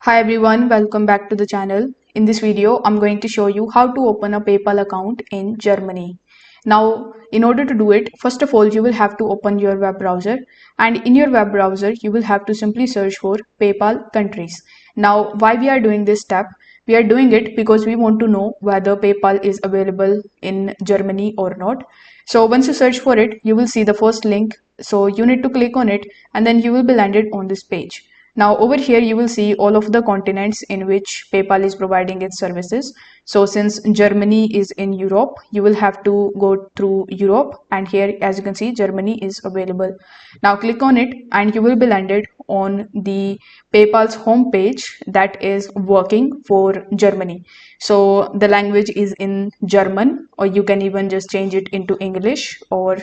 Hi everyone, welcome back to the channel. In this video, I'm going to show you how to open a PayPal account in Germany. Now, in order to do it, first of all, you will have to open your web browser, and in your web browser, you will have to simply search for PayPal countries. Now, why we are doing this step? We are doing it because we want to know whether PayPal is available in Germany or not. So once you search for it, you will see the first link. So you need to click on it and then you will be landed on this page. Now over here you will see all of the continents in which PayPal is providing its services. So since Germany is in Europe, you will have to go through Europe, and here as you can see Germany is available. Now click on it and you will be landed on the PayPal's home page that is working for Germany. So the language is in German, or you can even just change it into English, or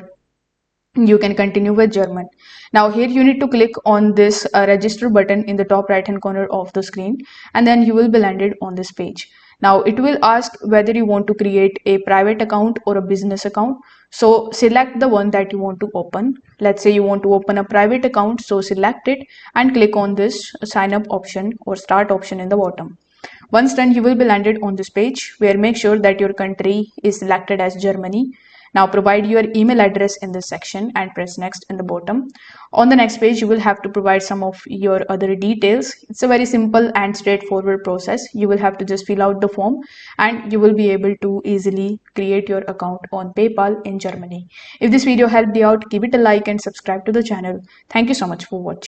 you can continue with German. Now here you need to click on this register button in the top right hand corner of the screen, and then you will be landed on this page. Now it will ask whether you want to create a private account or a business account. So select the one that you want to open. Let's say you want to open a private account, so select it and click on this sign up option or start option in the bottom. Once done, you will be landed on this page where make sure that your country is selected as Germany. Now provide your email address in this section and press next in the bottom. On the next page, you will have to provide some of your other details. It's a very simple and straightforward process. You will have to just fill out the form and you will be able to easily create your account on PayPal in Germany. If this video helped you out, give it a like and subscribe to the channel. Thank you so much for watching.